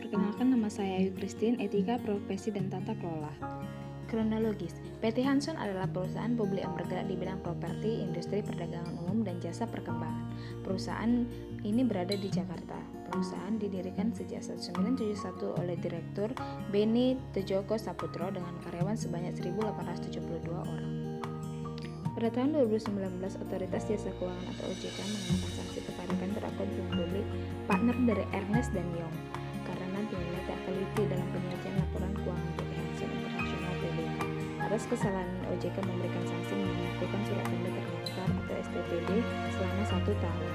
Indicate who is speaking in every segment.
Speaker 1: Perkenalkan, nama saya Ayu Christine, Etika, Profesi, dan Tata Kelola. Kronologis, PT Hanson adalah perusahaan publik yang bergerak di bidang properti, industri, perdagangan umum, dan jasa perkembangan. Perusahaan ini berada di Jakarta. Perusahaan didirikan sejak 1971 oleh Direktur Beni Tejoko Saputro dengan karyawan sebanyak 1.872 orang. Pada tahun 2019, Otoritas Jasa Keuangan atau OJK mengenakan sanksi kepada kantor akuntan publik partner dari Ernst & Young karena dinilai tak teliti dalam penyajian laporan keuangan PT Hanson International Tbk. Atas kesalahan OJK memberikan sanksi melakukan surat tanda terdaftar atau STTD selama 1 tahun.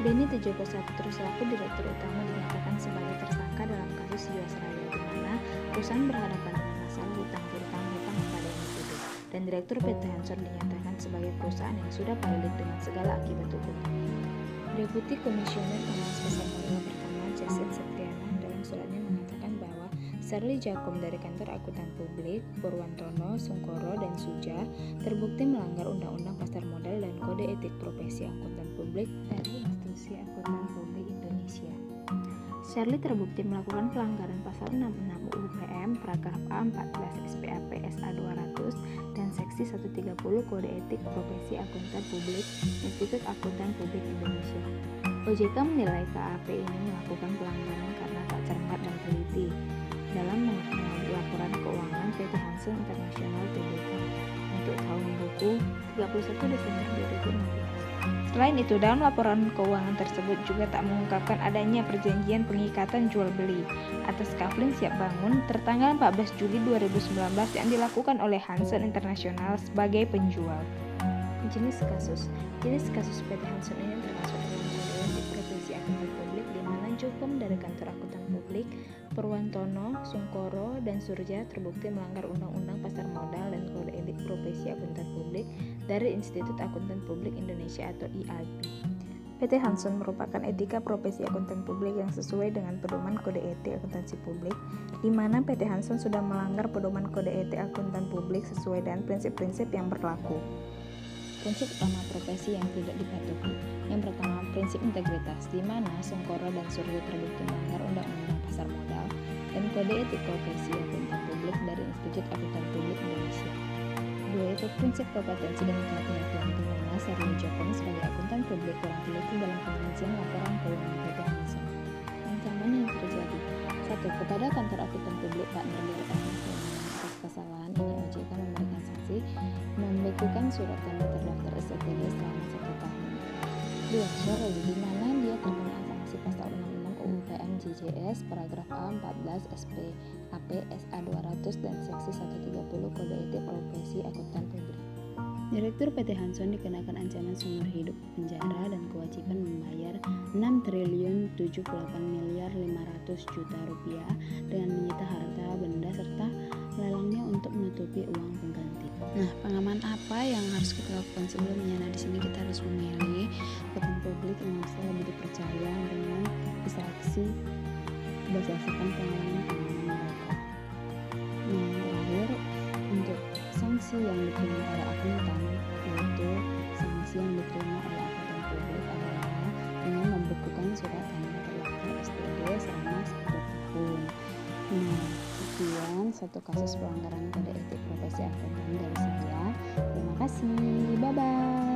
Speaker 1: Beni Tejoko Saputro selaku Direktur Utama dinyatakan sebagai tersangka dalam kasus Jiwasraya, di mana perusahaan berhadapan dengan masalah hutang kepada individu, dan Direktur PT Hanson dinyatakan sebagai perusahaan yang sudah valid dengan segala akibat hukum. Deputi Komisioner Komnas Besar Modal pertama Jasin Septriana dalam suratnya mengatakan bahwa Sherly Jakom dari kantor akuntan publik Purwantono, Sungkoro, dan Suja terbukti melanggar Undang-Undang Pasar Modal dan Kode Etik Profesi Akuntan Publik dari Institusi Akuntan Publik Indonesia. Sherly terbukti melakukan pelanggaran pasal 66 UU PM, paragraf A 14 SPAP SA 200 dan seksi 130 Kode Etik Profesi Akuntan Publik Institut Akuntan Publik Indonesia. OJK menilai KAP ini melakukan pelanggaran karena tak cermat dan teliti dalam mengenai laporan keuangan PT Hanson International Tbk untuk tahun buku 31 Desember 2016. Selain itu, dalam laporan keuangan tersebut juga tak mengungkapkan adanya perjanjian pengikatan jual beli atas kafling siap bangun tertanggal 14 Juli 2019 yang dilakukan oleh Hanson International sebagai penjual. Jenis kasus PT Hanson ini termasuk dalam kode etik profesi akuntan publik, di mana Jokom dari kantor akuntan publik Purwantono, Sungkoro, dan Surja terbukti melanggar Undang-Undang Pasar Modal dan Kode Etik Profesi Akuntan Publik dari Institut Akuntan Publik Indonesia atau IAP. PT Hanson merupakan etika profesi akuntan publik yang sesuai dengan pedoman Kode Etik Akuntansi Publik, di mana PT Hanson sudah melanggar pedoman Kode Etik Akuntan Publik sesuai dengan prinsip-prinsip yang berlaku. Prinsip utama profesi yang tidak dipatuhi. Yang pertama, prinsip integritas, di mana Sungkoro dan Surya terbukti melanggar Undang-Undang Pasar Modal dan Kode Etik Profesi Akuntan Publik dari Institut Akuntan Publik Indonesia. Dua, itu prinsip kompetensi dan kehati-hatian, di mana Sherly Jakom sebagai akuntan publik kurang teliti dalam penyajian laporan keuangan PT Hanson. Ancaman yang terjadi: 1. Kepada kantor akuntan publik partner dari Ernst & Young. Atas kesalahan ini OJK memberikan sanksi membekukan surat tanda terdaftar STTD selama 1 tahun. 2. Sherly, di mana dia terkena sanksi pasal 66 UU PM JJS paragraf A 14 SPAP SA 200 dan seksi 130 Kode Etik Profesi Akuntan Publik. Direktur PT Hanson dikenakan ancaman seumur hidup penjara dan kewajiban membayar Rp6.078.500.000.000 dengan menyita harta benda serta melelangnya untuk menutupi uang pengganti. Nah, pengaman apa yang harus kita lakukan sebelumnya? Nah, di sini kita harus memilih akuntan publik yang bisa lebih dipercaya dengan distraksi berdasarkan pengalaman mereka. Nah, yang terakhir, untuk sanksi yang diterima oleh akuntan, yaitu sanksi yang diterima oleh akuntan publik adalah dengan membekukan surat tanda terdaftar STD selama 1 tahun. Nah, sekian satu kasus pelanggaran kode etik profesi akuntan dari saya. Terima kasih, bye bye.